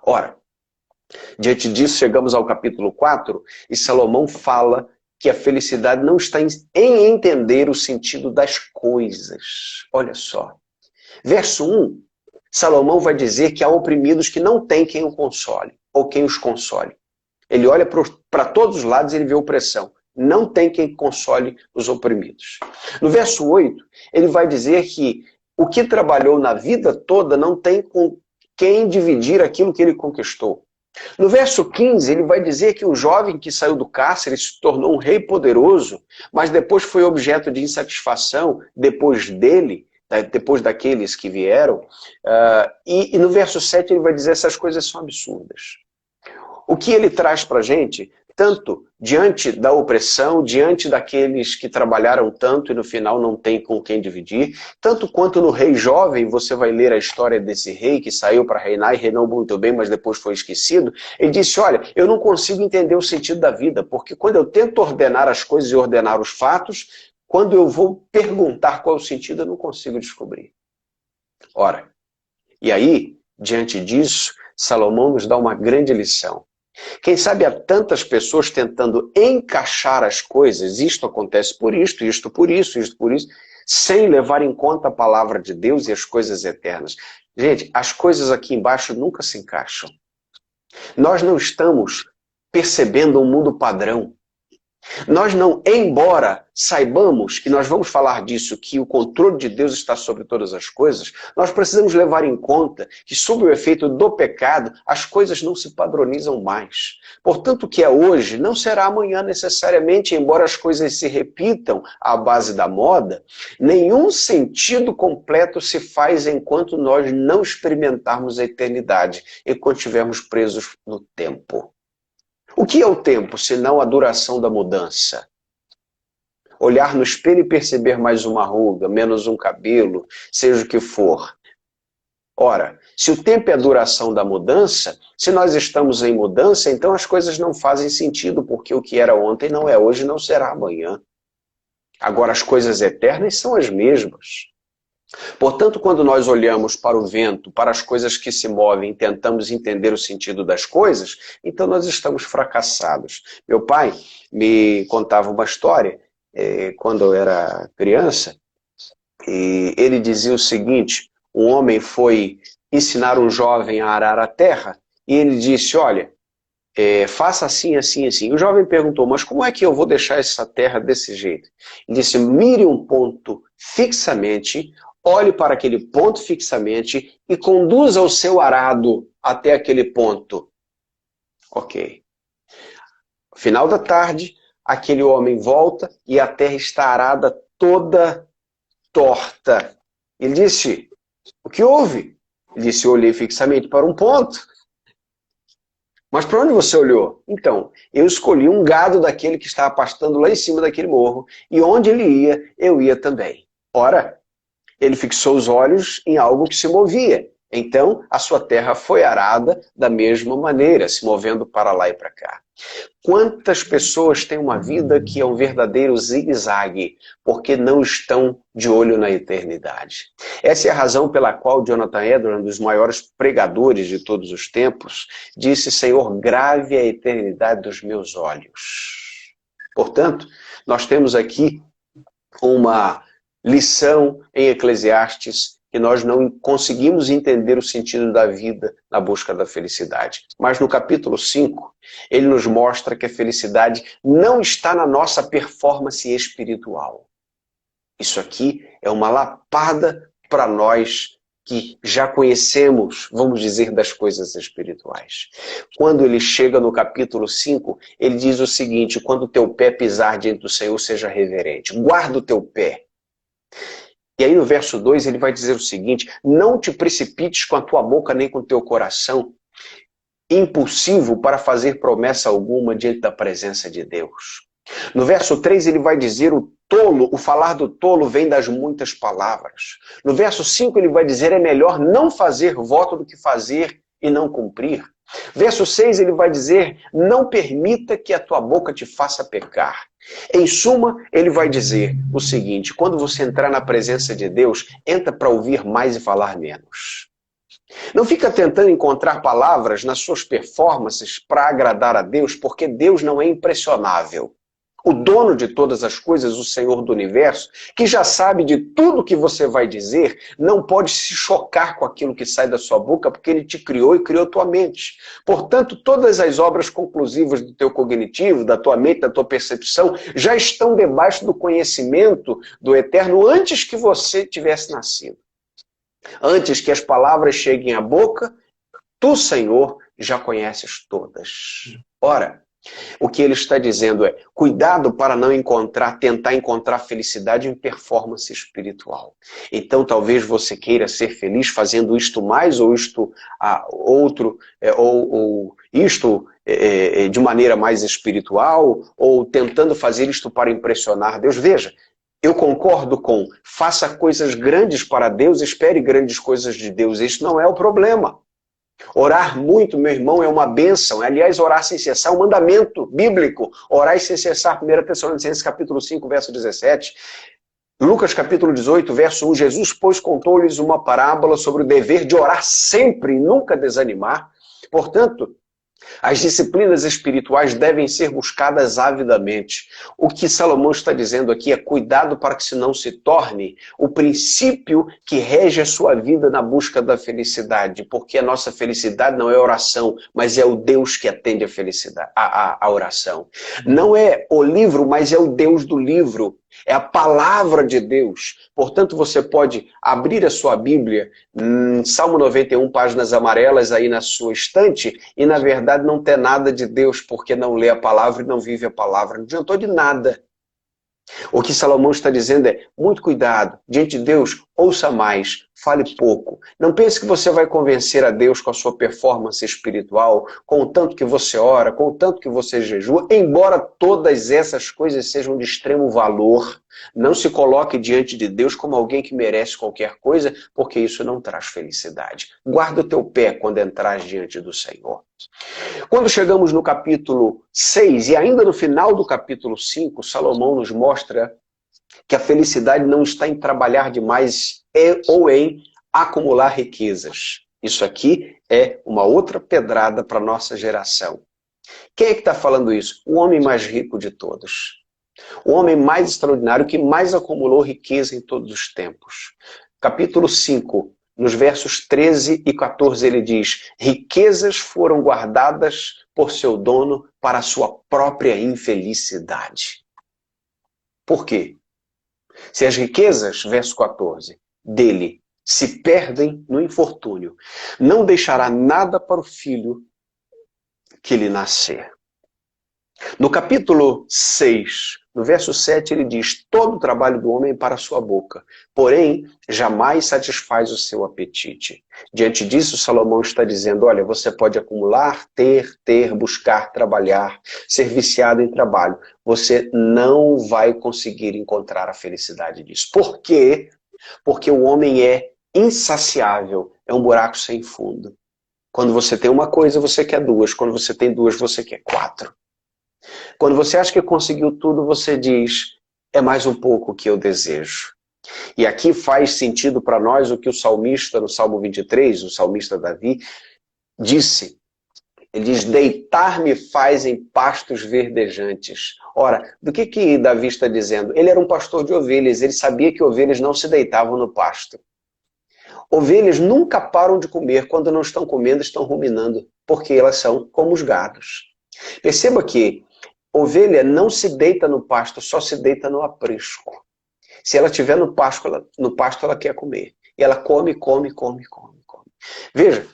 Ora, diante disso, chegamos ao capítulo 4, e Salomão fala que a felicidade não está em entender o sentido das coisas. Olha só. Verso 1. Salomão vai dizer que há oprimidos que não tem quem o console, ou quem os console. Ele olha para todos os lados e ele vê opressão. Não tem quem console os oprimidos. No verso 8, ele vai dizer que o que trabalhou na vida toda não tem com quem dividir aquilo que ele conquistou. No verso 15, ele vai dizer que o jovem que saiu do cárcere se tornou um rei poderoso, mas depois foi objeto de insatisfação depois dele, depois daqueles que vieram, e no verso 7 ele vai dizer essas coisas são absurdas. O que ele traz para a gente, tanto diante da opressão, diante daqueles que trabalharam tanto e no final não tem com quem dividir, tanto quanto no rei jovem, você vai ler a história desse rei que saiu para reinar e reinou muito bem, mas depois foi esquecido. Ele disse, olha, eu não consigo entender o sentido da vida, porque quando eu tento ordenar as coisas e ordenar os fatos, quando eu vou perguntar qual é o sentido, eu não consigo descobrir. Ora, e aí, diante disso, Salomão nos dá uma grande lição. Quem sabe há tantas pessoas tentando encaixar as coisas, isto acontece por isto, isto por isso, isto por isso, sem levar em conta a palavra de Deus e as coisas eternas. Gente, as coisas aqui embaixo nunca se encaixam. Nós não estamos percebendo um mundo padrão. Nós não, embora saibamos, e nós vamos falar disso, que o controle de Deus está sobre todas as coisas, nós precisamos levar em conta que sob o efeito do pecado, as coisas não se padronizam mais. Portanto, o que é hoje não será amanhã necessariamente, embora as coisas se repitam à base da moda, nenhum sentido completo se faz enquanto nós não experimentarmos a eternidade, enquanto estivermos presos no tempo. O que é o tempo, senão a duração da mudança? Olhar no espelho e perceber mais uma ruga, menos um cabelo, seja o que for. Ora, se o tempo é a duração da mudança, se nós estamos em mudança, então as coisas não fazem sentido, porque o que era ontem não é hoje, não será amanhã. Agora, as coisas eternas são as mesmas. Portanto, quando nós olhamos para o vento, para as coisas que se movem e tentamos entender o sentido das coisas, então nós estamos fracassados. Meu pai me contava uma história quando eu era criança, e ele dizia o seguinte, um homem foi ensinar um jovem a arar a terra, e ele disse, olha, faça assim, assim, assim. O jovem perguntou, mas como é que eu vou deixar essa terra desse jeito? Ele disse, mire um ponto fixamente, olhe para aquele ponto fixamente e conduza o seu arado até aquele ponto. Ok. Final da tarde, aquele homem volta e a terra está arada toda torta. Ele disse, o que houve? Ele disse, eu olhei fixamente para um ponto. Mas para onde você olhou? Então, eu escolhi um gado daquele que estava pastando lá em cima daquele morro, e onde ele ia, eu ia também. Ora, ele fixou os olhos em algo que se movia. Então, a sua terra foi arada da mesma maneira, se movendo para lá e para cá. Quantas pessoas têm uma vida que é um verdadeiro zigue-zague, porque não estão de olho na eternidade? Essa é a razão pela qual Jonathan Edwards, um dos maiores pregadores de todos os tempos, disse, Senhor, grave a eternidade dos meus olhos. Portanto, nós temos aqui uma lição em Eclesiastes que nós não conseguimos entender o sentido da vida na busca da felicidade. Mas no capítulo 5, ele nos mostra que a felicidade não está na nossa performance espiritual. Isso aqui é uma lapada para nós que já conhecemos, vamos dizer, das coisas espirituais. Quando ele chega no capítulo 5, ele diz o seguinte, quando o teu pé pisar diante do Senhor, seja reverente. Guarda o teu pé. E aí no verso 2 ele vai dizer o seguinte, não te precipites com a tua boca nem com o teu coração, impulsivo para fazer promessa alguma diante da presença de Deus. No verso 3 ele vai dizer o tolo, o falar do tolo vem das muitas palavras. No verso 5 ele vai dizer é melhor não fazer voto do que fazer e não cumprir. Verso 6 ele vai dizer, não permita que a tua boca te faça pecar. Em suma, ele vai dizer o seguinte, quando você entrar na presença de Deus, entra para ouvir mais e falar menos. Não fica tentando encontrar palavras nas suas performances para agradar a Deus, porque Deus não é impressionável. O dono de todas as coisas, o Senhor do universo, que já sabe de tudo que você vai dizer, não pode se chocar com aquilo que sai da sua boca, porque ele te criou e criou tua mente. Portanto, todas as obras conclusivas do teu cognitivo, da tua mente, da tua percepção, já estão debaixo do conhecimento do Eterno antes que você tivesse nascido. Antes que as palavras cheguem à boca, tu, Senhor, já conheces todas. Ora, o que ele está dizendo é, cuidado para não tentar encontrar felicidade em performance espiritual. Então talvez você queira ser feliz fazendo isto mais ou isto outro, ou isto de maneira mais espiritual, ou tentando fazer isto para impressionar Deus. Veja, eu concordo com faça coisas grandes para Deus, espere grandes coisas de Deus. Isso não é o problema. Orar muito, meu irmão, é uma bênção. Aliás, orar sem cessar é um mandamento bíblico. Orar sem cessar, 1 Tessalonicenses capítulo 5, verso 17. Lucas capítulo 18, verso 1. Jesus, pois, contou-lhes uma parábola sobre o dever de orar sempre e nunca desanimar. Portanto, as disciplinas espirituais devem ser buscadas avidamente. O que Salomão está dizendo aqui é cuidado para que isso não se torne o princípio que rege a sua vida na busca da felicidade, porque a nossa felicidade não é oração, mas é o Deus que atende a felicidade, a oração. Não é o livro, mas é o Deus do livro. É a palavra de Deus. Portanto, você pode abrir a sua Bíblia, Salmo 91, páginas amarelas aí na sua estante, e na verdade não ter nada de Deus, porque não lê a palavra e não vive a palavra. Não adiantou de nada. O que Salomão está dizendo é, muito cuidado, diante de Deus, ouça mais, fale pouco. Não pense que você vai convencer a Deus com a sua performance espiritual, com o tanto que você ora, com o tanto que você jejua, embora todas essas coisas sejam de extremo valor. Não se coloque diante de Deus como alguém que merece qualquer coisa, porque isso não traz felicidade. Guarda o teu pé quando entras diante do Senhor. Quando chegamos no capítulo 6, e ainda no final do capítulo 5, Salomão nos mostra que a felicidade não está em trabalhar demais ou em acumular riquezas. Isso aqui é uma outra pedrada para a nossa geração. Quem é que está falando isso? O homem mais rico de todos. O homem mais extraordinário que mais acumulou riqueza em todos os tempos. Capítulo 5, nos versos 13 e 14 ele diz, riquezas foram guardadas por seu dono para a sua própria infelicidade. Por quê? Se as riquezas, verso 14, dele se perdem no infortúnio, não deixará nada para o filho que lhe nascer. No capítulo 6, no verso 7, ele diz: todo o trabalho do homem é para a sua boca, porém jamais satisfaz o seu apetite. Diante disso, Salomão está dizendo: olha, você pode acumular, ter, buscar, trabalhar, ser viciado em trabalho. Você não vai conseguir encontrar a felicidade disso. Por quê? Porque o homem é insaciável, é um buraco sem fundo. Quando você tem uma coisa, você quer duas. Quando você tem duas, você quer quatro. Quando você acha que conseguiu tudo, você diz: é mais um pouco que eu desejo. E aqui faz sentido para nós o que o salmista, no Salmo 23, o salmista Davi, disse. Ele diz: deitar-me faz em pastos verdejantes. Ora, do que Davi está dizendo? Ele era um pastor de ovelhas, ele sabia que ovelhas não se deitavam no pasto. Ovelhas nunca param de comer, quando não estão comendo, estão ruminando, porque elas são como os gados. Perceba que ovelha não se deita no pasto, só se deita no aprisco. Se ela estiver no pasto, ela quer comer. E ela come. Veja,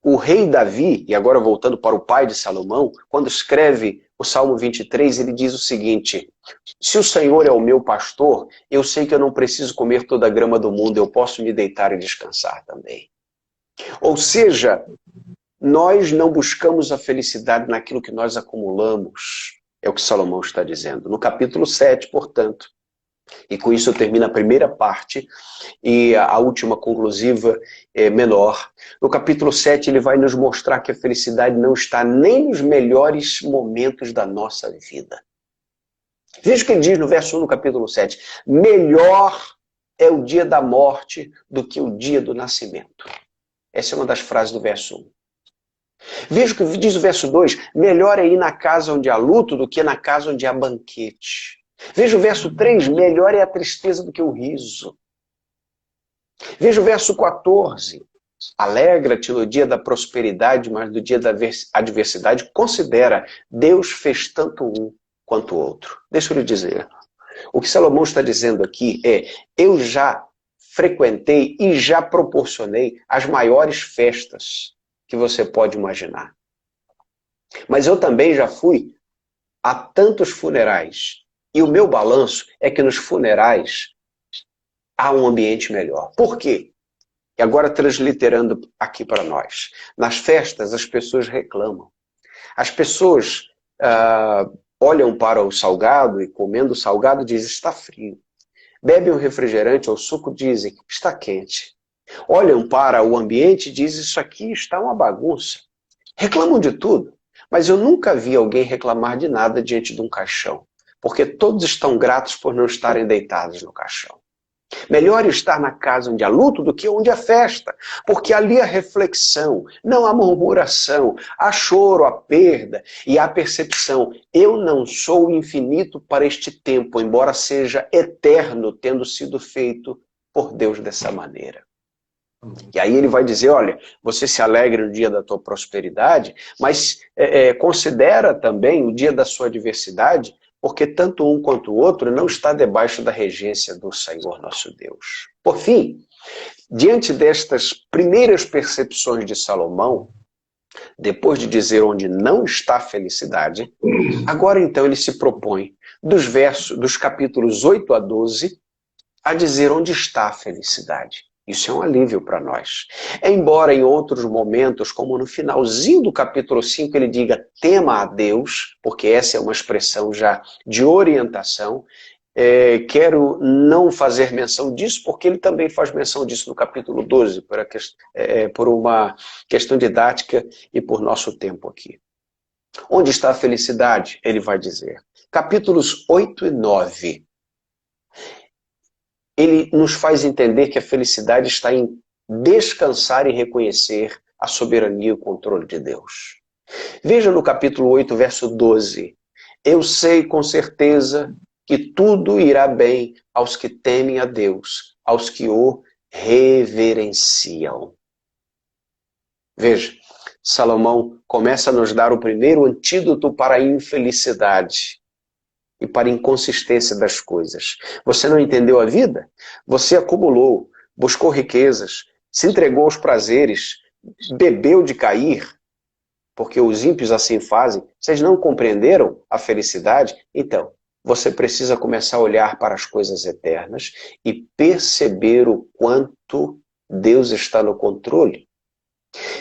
o rei Davi, e agora voltando para o pai de Salomão, quando escreve o Salmo 23, ele diz o seguinte: se o Senhor é o meu pastor, eu sei que eu não preciso comer toda a grama do mundo, eu posso me deitar e descansar também. Ou seja, nós não buscamos a felicidade naquilo que nós acumulamos. É o que Salomão está dizendo. No capítulo 7, portanto, e com isso termina a primeira parte, e a última conclusiva é menor. No capítulo 7 ele vai nos mostrar que a felicidade não está nem nos melhores momentos da nossa vida. Veja o que ele diz no verso 1 do capítulo 7. Melhor é o dia da morte do que o dia do nascimento. Essa é uma das frases do verso 1. Veja o que diz o verso 2. Melhor é ir na casa onde há luto do que na casa onde há banquete. Veja o verso 3. Melhor é a tristeza do que o riso. Veja o verso 14. Alegra-te no dia da prosperidade, mas no dia da adversidade considera: Deus fez tanto um quanto o outro. Deixa eu lhe dizer. O que Salomão está dizendo aqui é: eu já frequentei e já proporcionei as maiores festas que você pode imaginar. Mas eu também já fui a tantos funerais. E o meu balanço é que nos funerais há um ambiente melhor. Por quê? E agora transliterando aqui para nós. Nas festas as pessoas reclamam. As pessoas olham para o salgado e, comendo o salgado, dizem: está frio. Bebem um refrigerante ou suco, dizem: está quente. Olham para o ambiente e dizem: isso aqui está uma bagunça. Reclamam de tudo, mas eu nunca vi alguém reclamar de nada diante de um caixão, porque todos estão gratos por não estarem deitados no caixão. Melhor estar na casa onde há luto do que onde há festa, porque ali há reflexão, não há murmuração, há choro, há perda e há percepção. Eu não sou infinito para este tempo, embora seja eterno, tendo sido feito por Deus dessa maneira. E aí ele vai dizer: olha, você se alegre no dia da tua prosperidade, mas considera também o dia da sua adversidade, porque tanto um quanto o outro não está debaixo da regência do Senhor nosso Deus. Por fim, diante destas primeiras percepções de Salomão, depois de dizer onde não está a felicidade, agora então ele se propõe, dos capítulos 8 a 12, a dizer onde está a felicidade. Isso é um alívio para nós. Embora em outros momentos, como no finalzinho do capítulo 5, ele diga: tema a Deus, porque essa é uma expressão já de orientação. Quero não fazer menção disso, porque ele também faz menção disso no capítulo 12, por uma questão didática e por nosso tempo aqui. Onde está a felicidade? Ele vai dizer. Capítulos 8 e 9. Ele nos faz entender que a felicidade está em descansar e reconhecer a soberania e o controle de Deus. Veja no capítulo 8, verso 12. Eu sei com certeza que tudo irá bem aos que temem a Deus, aos que o reverenciam. Veja, Salomão começa a nos dar o primeiro antídoto para a infelicidade e para a inconsistência das coisas. Você não entendeu a vida? Você acumulou, buscou riquezas, se entregou aos prazeres, bebeu de cair, porque os ímpios assim fazem. Vocês não compreenderam a felicidade? Então, você precisa começar a olhar para as coisas eternas e perceber o quanto Deus está no controle.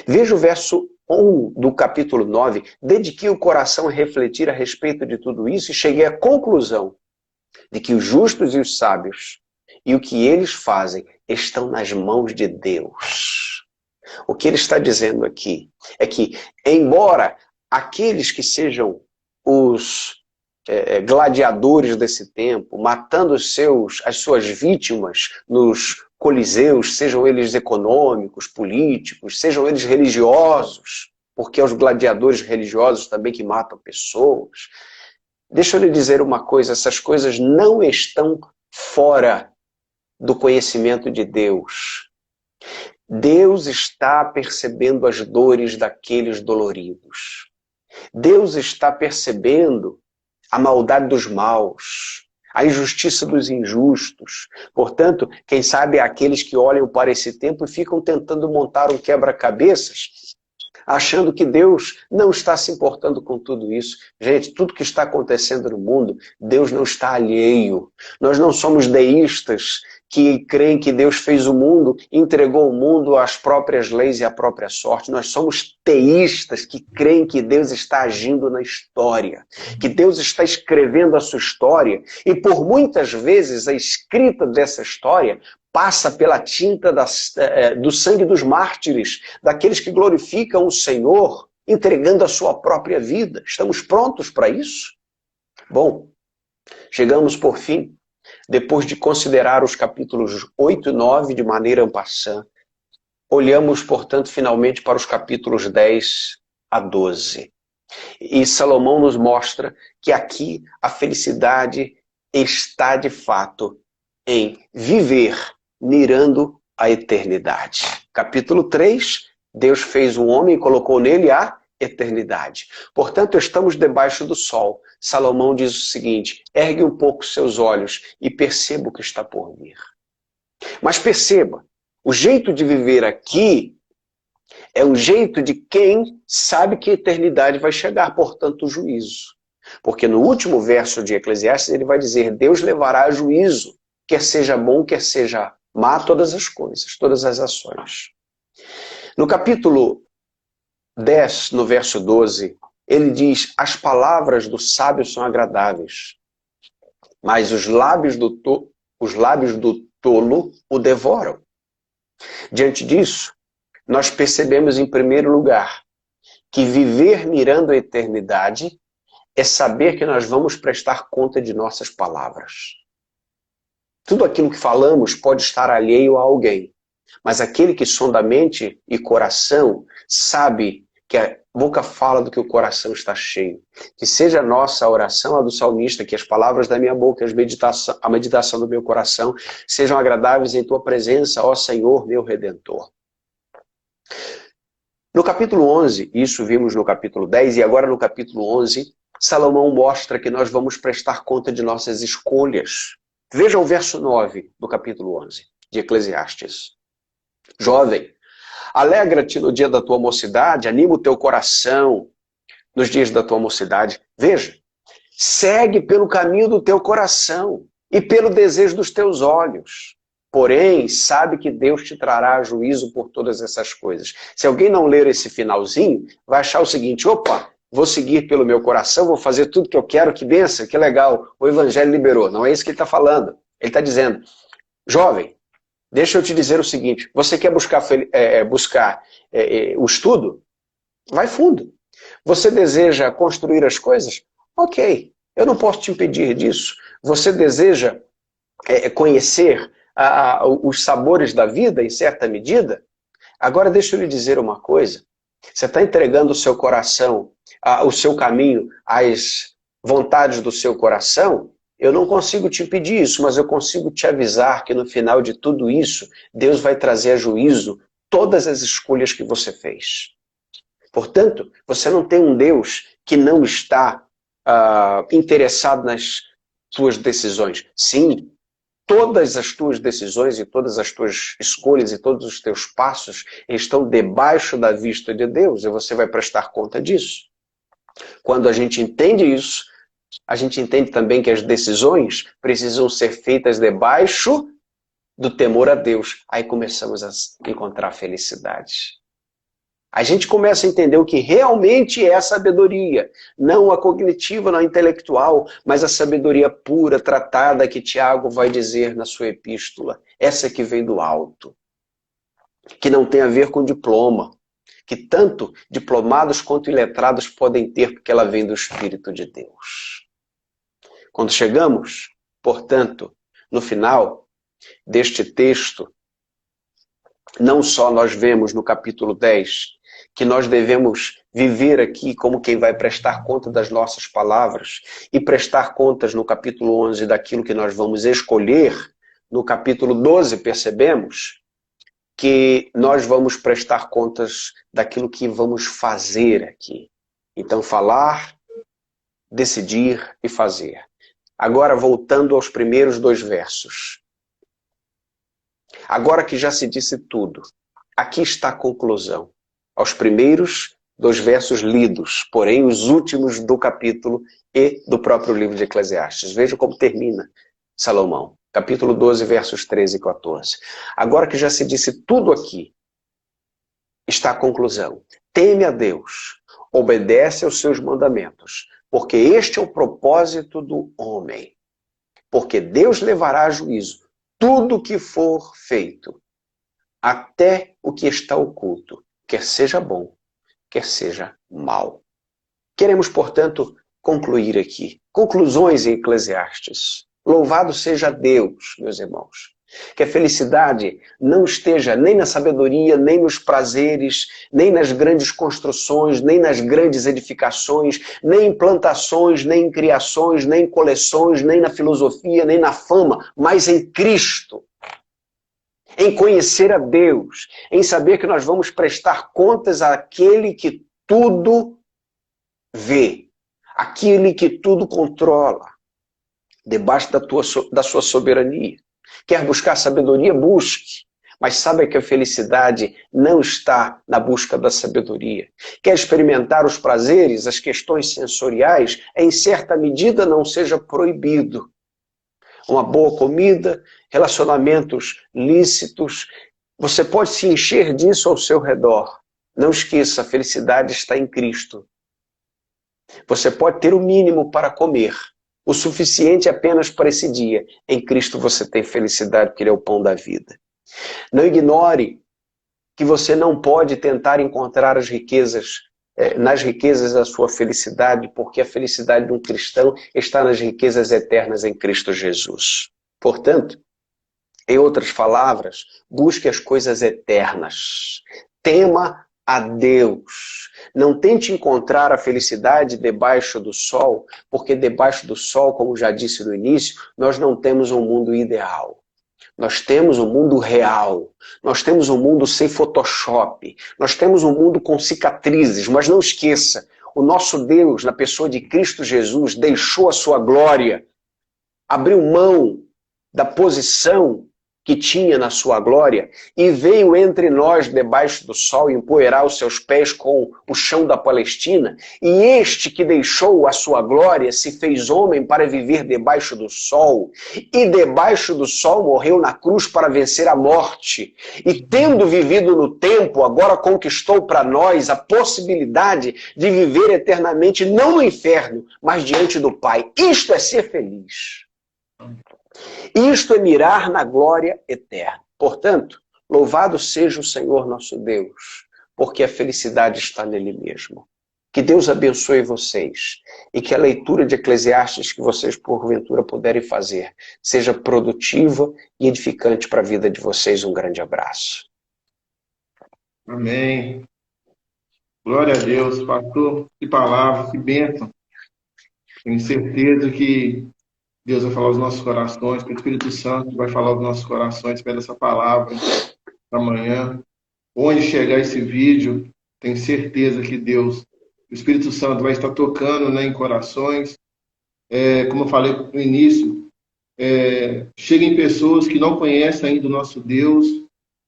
Veja o verso 1 do capítulo 9. Dediquei o coração a refletir a respeito de tudo isso e cheguei à conclusão de que os justos e os sábios e o que eles fazem estão nas mãos de Deus. O que ele está dizendo aqui é que, embora aqueles que sejam os gladiadores desse tempo, matando as suas vítimas nos coliseus, sejam eles econômicos, políticos, sejam eles religiosos, porque é os gladiadores religiosos também que matam pessoas. Deixa eu lhe dizer uma coisa, essas coisas não estão fora do conhecimento de Deus. Deus está percebendo as dores daqueles doloridos. Deus está percebendo a maldade dos maus, a injustiça dos injustos. Portanto, quem sabe aqueles que olham para esse tempo e ficam tentando montar um quebra-cabeças, achando que Deus não está se importando com tudo isso. Gente, tudo que está acontecendo no mundo, Deus não está alheio. Nós não somos deístas que creem que Deus fez o mundo, entregou o mundo às próprias leis e à própria sorte. Nós somos teístas que creem que Deus está agindo na história, que Deus está escrevendo a sua história, e por muitas vezes a escrita dessa história passa pela tinta do sangue dos mártires, daqueles que glorificam o Senhor, entregando a sua própria vida. Estamos prontos para isso? Bom, chegamos por fim, depois de considerar os capítulos 8 e 9 de maneira en passant, olhamos, portanto, finalmente para os capítulos 10 a 12. E Salomão nos mostra que aqui a felicidade está, de fato, em viver mirando a eternidade. Capítulo 3, Deus fez um homem e colocou nele a eternidade. Portanto, estamos debaixo do sol. Salomão diz o seguinte: ergue um pouco seus olhos e perceba o que está por vir. Mas perceba, o jeito de viver aqui é um jeito de quem sabe que a eternidade vai chegar, portanto, o juízo. Porque no último verso de Eclesiastes ele vai dizer: Deus levará a juízo, quer seja bom, quer seja má, todas as coisas, todas as ações. No capítulo 10, no verso 12, ele diz: as palavras do sábio são agradáveis, mas os lábios do tolo o devoram. Diante disso, nós percebemos em primeiro lugar que viver mirando a eternidade é saber que nós vamos prestar conta de nossas palavras. Tudo aquilo que falamos pode estar alheio a alguém, mas aquele que sonda mente e coração sabe que a boca fala do que o coração está cheio. Que seja a nossa oração, a do salmista, que as palavras da minha boca, a meditação do meu coração sejam agradáveis em tua presença, ó Senhor, meu Redentor. No capítulo 11, isso vimos no capítulo 10, e agora no capítulo 11, Salomão mostra que nós vamos prestar conta de nossas escolhas. Veja o verso 9 do capítulo 11 de Eclesiastes. Jovem, alegra-te no dia da tua mocidade, anima o teu coração nos dias da tua mocidade. Veja, segue pelo caminho do teu coração e pelo desejo dos teus olhos. Porém, sabe que Deus te trará juízo por todas essas coisas. Se alguém não ler esse finalzinho, vai achar o seguinte: opa, vou seguir pelo meu coração, vou fazer tudo que eu quero, que benção, que legal, o evangelho liberou. Não é isso que ele está falando. Ele está dizendo: jovem, deixa eu te dizer o seguinte, você quer buscar o estudo? Vai fundo. Você deseja construir as coisas? Ok, eu não posso te impedir disso. Você deseja conhecer os sabores da vida em certa medida? Agora deixa eu lhe dizer uma coisa. Você está entregando o seu coração, o seu caminho, às vontades do seu coração? Eu não consigo te impedir isso, mas eu consigo te avisar que no final de tudo isso, Deus vai trazer a juízo todas as escolhas que você fez. Portanto, você não tem um Deus que não está interessado nas suas decisões. Sim, todas as tuas decisões e todas as tuas escolhas e todos os teus passos estão debaixo da vista de Deus, e você vai prestar conta disso. Quando a gente entende isso, a gente entende também que as decisões precisam ser feitas debaixo do temor a Deus. Aí começamos a encontrar felicidade. A gente começa a entender o que realmente é a sabedoria. Não a cognitiva, não a intelectual, mas a sabedoria pura, tratada, que Tiago vai dizer na sua epístola. Essa que vem do alto. Que não tem a ver com diploma. Que tanto diplomados quanto iletrados podem ter, porque ela vem do Espírito de Deus. Quando chegamos, portanto, no final deste texto, não só nós vemos no capítulo 10 que nós devemos viver aqui como quem vai prestar conta das nossas palavras e prestar contas no capítulo 11 daquilo que nós vamos escolher, no capítulo 12 percebemos que nós vamos prestar contas daquilo que vamos fazer aqui. Então, falar, decidir e fazer. Agora, voltando aos primeiros 2 versos. Agora que já se disse tudo, aqui está a conclusão. Aos primeiros 2 versos lidos, porém os últimos do capítulo e do próprio livro de Eclesiastes. Veja como termina Salomão. Capítulo 12, versos 13 e 14. Agora que já se disse tudo aqui, está a conclusão. Teme a Deus, obedece aos seus mandamentos, porque este é o propósito do homem. Porque Deus levará a juízo tudo o que for feito, até o que está oculto, quer seja bom, quer seja mal. Queremos, portanto, concluir aqui. Conclusões em Eclesiastes. Louvado seja Deus, meus irmãos. Que a felicidade não esteja nem na sabedoria, nem nos prazeres, nem nas grandes construções, nem nas grandes edificações, nem em plantações, nem em criações, nem em coleções, nem na filosofia, nem na fama, mas em Cristo. Em conhecer a Deus, em saber que nós vamos prestar contas àquele que tudo vê, aquele que tudo controla, debaixo da sua soberania. Quer buscar sabedoria? Busque. Mas saiba que a felicidade não está na busca da sabedoria. Quer experimentar os prazeres, as questões sensoriais? Em certa medida não seja proibido. Uma boa comida, relacionamentos lícitos, você pode se encher disso ao seu redor. Não esqueça, a felicidade está em Cristo. Você pode ter o mínimo para comer, o suficiente apenas para esse dia. Em Cristo você tem felicidade, porque Ele é o pão da vida. Não ignore que você não pode tentar encontrar as riquezas, nas riquezas da sua felicidade, porque a felicidade de um cristão está nas riquezas eternas em Cristo Jesus. Portanto, em outras palavras, busque as coisas eternas. Tema a Deus. Não tente encontrar a felicidade debaixo do sol, porque debaixo do sol, como já disse no início, nós não temos um mundo ideal. Nós temos um mundo real. Nós temos um mundo sem Photoshop. Nós temos um mundo com cicatrizes. Mas não esqueça, o nosso Deus, na pessoa de Cristo Jesus, deixou a sua glória, abriu mão da posição que tinha na sua glória, e veio entre nós debaixo do sol empoeirar os seus pés com o chão da Palestina, e este que deixou a sua glória se fez homem para viver debaixo do sol, e debaixo do sol morreu na cruz para vencer a morte, e tendo vivido no tempo, agora conquistou para nós a possibilidade de viver eternamente, não no inferno, mas diante do Pai. Isto é ser feliz. Isto é mirar na glória eterna. Portanto, louvado seja o Senhor nosso Deus, porque a felicidade está nele mesmo. Que Deus abençoe vocês e que a leitura de Eclesiastes que vocês porventura puderem fazer seja produtiva e edificante para a vida de vocês. Um grande abraço. Amém. Glória a Deus, pastor. Que palavra, que bênção. Tenho certeza que Deus vai falar aos nossos corações, que o Espírito Santo vai falar aos nossos corações, pela essa palavra amanhã. Onde chegar esse vídeo, Tenho certeza que Deus, o Espírito Santo, vai estar tocando, né, em corações. Como eu falei no início, cheguem pessoas que não conhecem ainda o nosso Deus,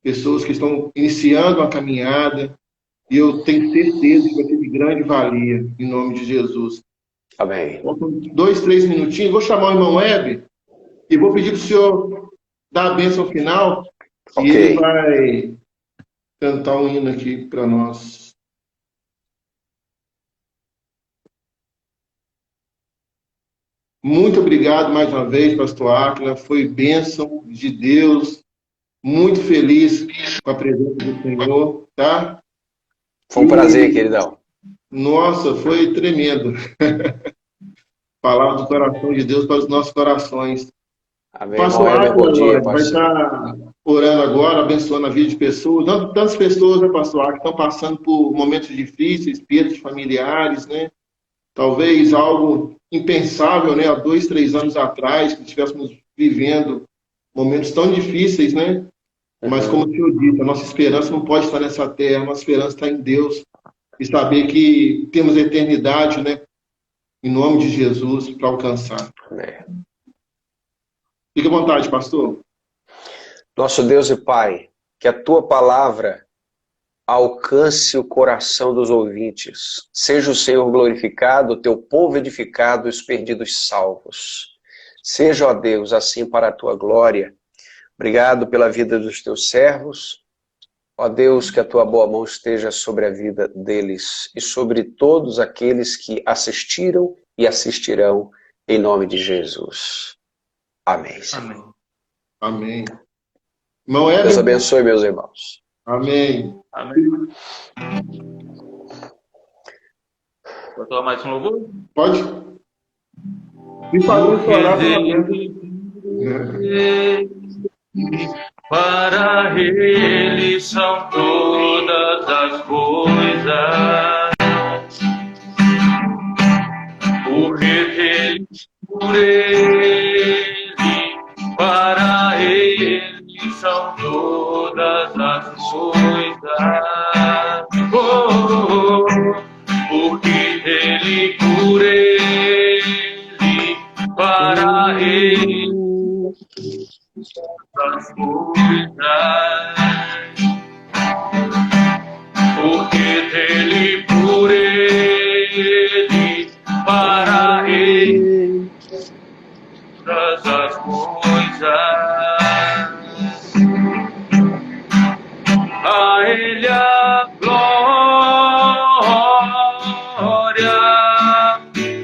pessoas que estão iniciando a caminhada, e eu tenho certeza que vai ser de grande valia, em nome de Jesus. Amém. Faltam 2, 3 minutinhos, vou chamar o irmão Web e vou pedir para o senhor dar a bênção final, e ele vai cantar um hino aqui para nós. Muito obrigado mais uma vez, pastor Áquila. Foi bênção de Deus. Muito feliz com a presença do Senhor, tá? Foi um prazer, queridão. Nossa, foi tremendo. Palavra do coração de Deus para os nossos corações. Amém. Pastor Áquila Bom dia, vai estar orando agora, abençoando a vida de pessoas. Tantas pessoas, né, pastor Áquila, estão passando por momentos difíceis, perdas familiares, né? Talvez algo impensável, né? Há 2, 3 anos atrás, que estivéssemos vivendo momentos tão difíceis, né? Mas como o senhor disse, a nossa esperança não pode estar nessa terra, a nossa esperança está em Deus. E saber que temos a eternidade, né? Em nome de Jesus, para alcançar. Amém. Fique à vontade, pastor. Nosso Deus e Pai, que a tua palavra alcance o coração dos ouvintes. Seja o Senhor glorificado, o teu povo edificado, os perdidos salvos. Seja, ó Deus, assim para a tua glória. Obrigado pela vida dos teus servos. Ó Deus, que a tua boa mão esteja sobre a vida deles e sobre todos aqueles que assistiram e assistirão, em nome de Jesus. Amém, Senhor. Amém. Irmão Deus abençoe, meus irmãos. Amém. Amém. Pode falar mais um louvor? Pode. Me fazendo chorar para ele são todas as coisas, porque por ele, para ele são todas as coisas, porque ele, por ele, para ele as coisas, porque dele, por ele, para ele, todas as coisas, a ele a glória,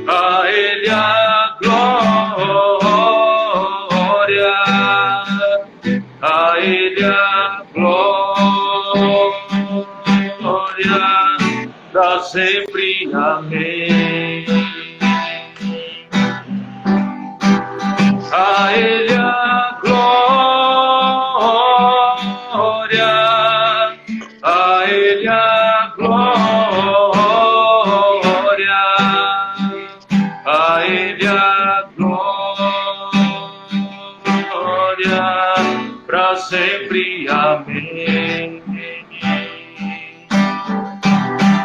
a ele a glória, a ele a glória, dá sempre amém. A ele a glória, a ele a glória, a ele a glória, para sempre amém.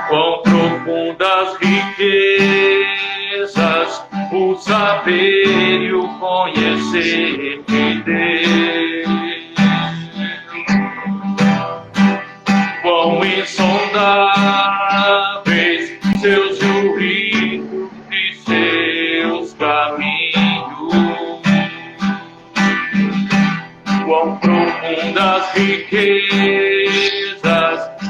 Quão profundas riquezas o saber e o conhecer de Deus, quão insondáveis seus juízos e seus caminhos, quão profundas riquezas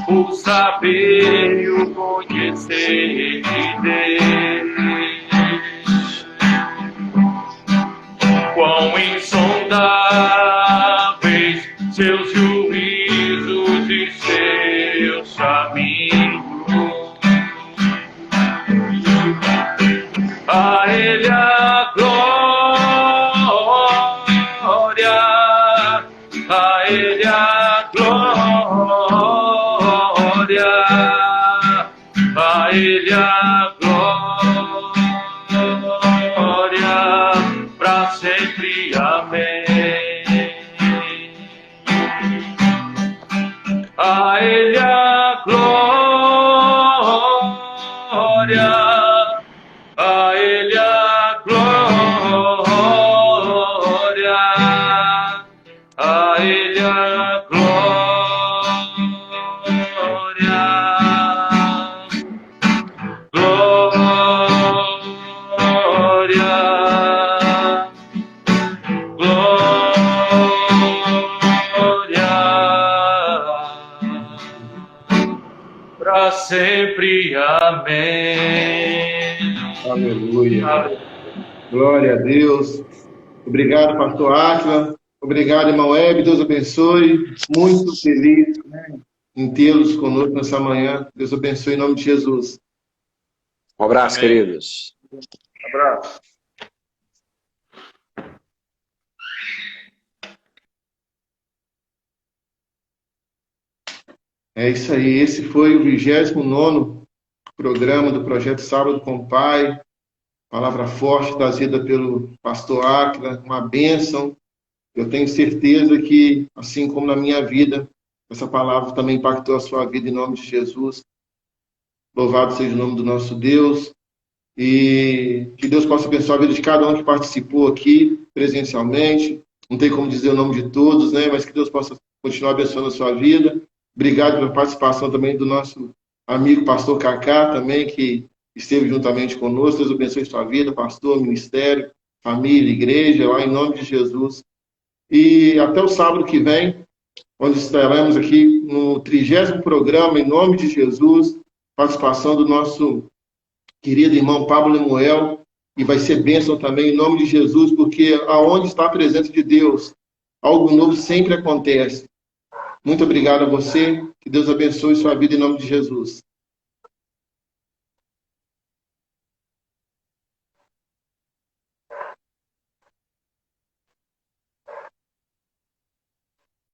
o saber e o conhecer de Deus, quão insondáveis seus juízos e seus caminhos, a ele a glória, a ele a glória, a ele a glória, para sempre amém. A ele a glória, para sempre. Amém. Aleluia. Glória a Deus. Obrigado, pastor Átila. Obrigado, irmão Hebe. Deus abençoe. Muito feliz em tê-los conosco nessa manhã. Deus abençoe em nome de Jesus. Um abraço, Amém. queridos. Abraço. É isso aí. Esse foi o 29º programa do Projeto Sábado com o Pai. Palavra forte trazida pelo pastor Átila. Uma bênção. Eu tenho certeza que, assim como na minha vida, essa palavra também impactou a sua vida em nome de Jesus. Louvado seja o nome do nosso Deus. E que Deus possa abençoar a vida de cada um que participou aqui presencialmente. Não tem como dizer o nome de todos, né? Mas que Deus possa continuar abençoando a sua vida. Obrigado pela participação também do nosso amigo pastor Cacá, também, que esteve juntamente conosco. Deus abençoe a sua vida, pastor, ministério, família, igreja, lá em nome de Jesus. E até o sábado que vem, onde estaremos aqui no 30º programa, em nome de Jesus, participação do nosso querido irmão Pablo Lemuel, e vai ser bênção também em nome de Jesus, porque aonde está a presença de Deus, algo novo sempre acontece. Muito obrigado a você, que Deus abençoe sua vida em nome de Jesus.